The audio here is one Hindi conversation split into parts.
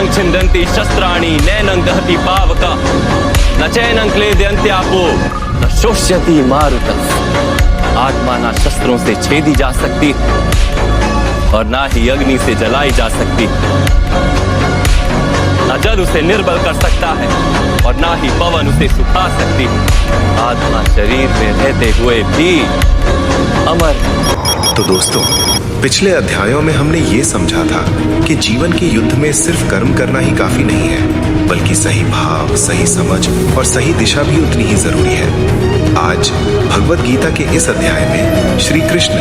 नैनं छिन्दन्ति शस्त्राणि नैनं दहति पावक न चैनं क्लेदयन्त्यापो न शोष्यति मारुतः। आत्मा ना शस्त्रों से छेदी जा सकती और ना ही अग्नि से जलाई जा सकती। न जल उसे निर्बल कर सकता है और ना ही पवन उसे सुखा सकती। आत्मा शरीर में रहते हुए भी अमर। तो दोस्तों, पिछले अध्यायों में हमने ये समझा था कि जीवन के युद्ध में सिर्फ कर्म करना ही काफी नहीं है, बल्कि सही भाव, सही समझ और सही दिशा भी उतनी ही जरूरी है। आज भगवत गीता के इस अध्याय में श्री कृष्ण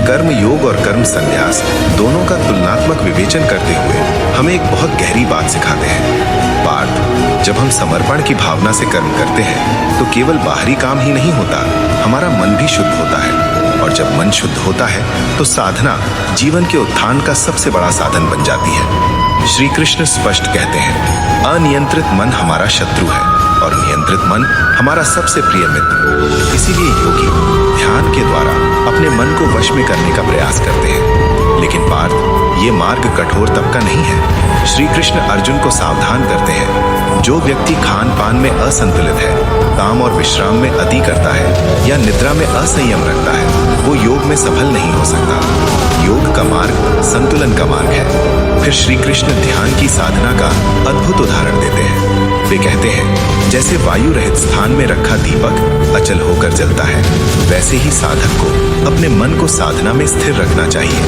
कर्म योग और कर्म संन्यास दोनों का तुलनात्मक विवेचन करते हुए हमें एक बहुत गहरी बात सिखाते हैं। पार्थ, जब हम समर्पण की भावना से कर्म करते हैं तो केवल बाहरी काम ही नहीं होता, हमारा मन भी शुद्ध होता है। और जब मन शुद्ध होता है तो साधना जीवन के उत्थान का सबसे बड़ा साधन बन जाती है। श्री कृष्ण स्पष्ट कहते हैं, अनियंत्रित मन हमारा शत्रु है और नियंत्रित मन हमारा सबसे प्रिय मित्र। इसीलिए योगी ध्यान के द्वारा अपने मन को वश में करने का प्रयास करते हैं। लेकिन पार्थ, ये मार्ग कठोर तब का नहीं है। श्री कृष्ण अर्जुन को सावधान करते हैं, जो व्यक्ति खान पान में असंतुलित है, काम और विश्राम में अति करता है या निद्रा में असंयम रखता है, वो योग में सफल नहीं हो सकता। योग का मार्ग संतुलन का मार्ग है। फिर श्री कृष्ण ध्यान की साधना का अद्भुत उदाहरण देते हैं। वे कहते हैं, जैसे वायु रहित स्थान में रखा दीपक अचल होकर जलता है, वैसे ही साधक को अपने मन को साधना में स्थिर रखना चाहिए।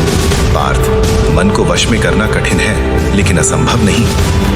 पार्थ, मन को वश में करना कठिन है, लेकिन असंभव नहीं।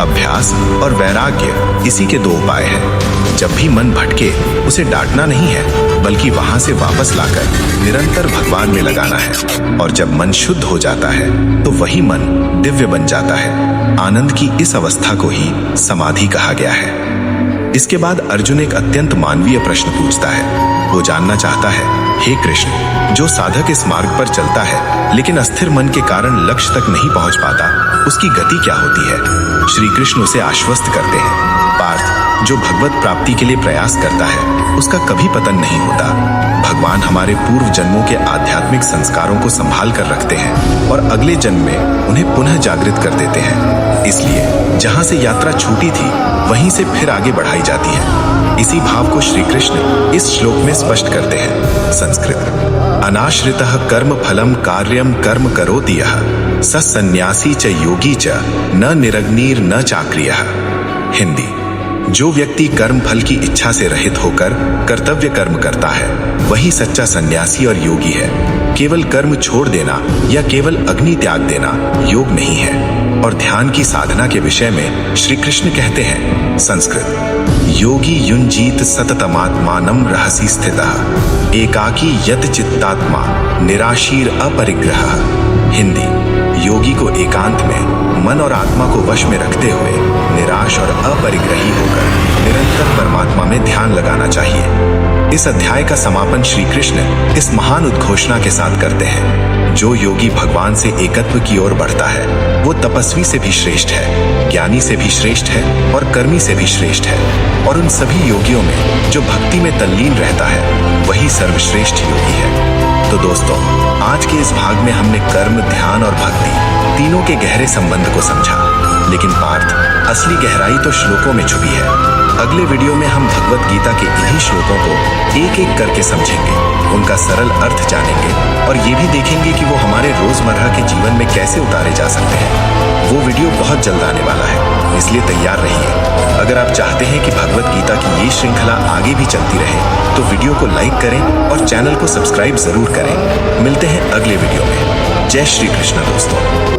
अभ्यास और वैराग्य इसी के दो उपाय हैं। जब भी मन भटके, उसे डांटना नहीं है, बल्कि वहां से वापस लाकर निरंतर भगवान में लगाना है। और जब मन शुद्ध हो जाता है तो वही मन दिव्य बन जाता है। आनंद की इस अवस्था को ही समाधि कहा गया है। इसके बाद अर्जुन एक अत्यंत मानवीय प्रश्न पूछता है। वो जानना चाहता है, हे कृष्ण, जो साधक इस मार्ग पर चलता है लेकिन अस्थिर मन के कारण लक्ष्य तक नहीं पहुंच पाता, उसकी गति क्या होती है? श्री कृष्ण उसे आश्वस्त करते हैं, पार्थ, जो भगवत प्राप्ति के लिए प्रयास करता है उसका कभी पतन नहीं होता। भगवान हमारे पूर्व जन्मों के आध्यात्मिक संस्कारों को संभाल कर रखते हैं और अगले जन्म में उन्हें पुनः जागृत कर देते हैं। इसलिए जहां से यात्रा छूटी थी वहीं से फिर आगे बढ़ाई जाती है। इसी भाव को श्री कृष्ण इस श्लोक में स्पष्ट करते हैं। संस्कृत, अनाश्रितः कर्म फलम कार्यम कर्म करोति यः स सन्यासी च योगी च न निरग्निर न चाक्रियः। हिंदी, जो व्यक्ति कर्म फल की इच्छा से रहित होकर कर्तव्य कर्म करता है वही सच्चा सन्यासी और योगी है। केवल कर्म छोड़ देना या केवल अग्नि त्याग देना योग नहीं है। और ध्यान की साधना के विषय में श्री कृष्ण कहते हैं, संस्कृत, योगी युंजीत सततमात्मानं रहसि स्थितः एकाकी यत चित्तात्मा निराशीर अपरिग्रहः। हिंदी, योगी को एकांत में मन और आत्मा को वश में रखते हुए निराश और अपरिग्रही होकर निरंतर परमात्मा में ध्यान लगाना चाहिए। इस अध्याय का समापन श्री कृष्ण इस महान उद्घोषणा के साथ करते हैं, जो योगी भगवान से एकत्व की ओर बढ़ता है वो तपस्वी से भी श्रेष्ठ है, ज्ञानी से भी श्रेष्ठ है और कर्मी से भी श्रेष्ठ है। और उन सभी योगियों में जो भक्ति में तल्लीन रहता है वही सर्वश्रेष्ठ योगी है। तो दोस्तों, आज के इस भाग में हमने कर्म, ध्यान और भक्ति तीनों के गहरे संबंध को समझा। लेकिन पार्थ, असली गहराई तो श्लोकों में छुपी है। अगले वीडियो में हम भगवत गीता के इन्हीं श्लोकों को एक एक करके समझेंगे, उनका सरल अर्थ जानेंगे और ये भी देखेंगे कि वो हमारे रोजमर्रा के जीवन में कैसे उतारे जा सकते हैं। वो वीडियो बहुत जल्द आने वाला है, इसलिए तैयार रहिए। अगर आप चाहते हैं कि भगवत गीता की ये श्रृंखला आगे भी चलती रहे तो वीडियो को लाइक करें और चैनल को सब्सक्राइब जरूर करें। मिलते हैं अगले वीडियो में। जय श्री कृष्ण दोस्तों।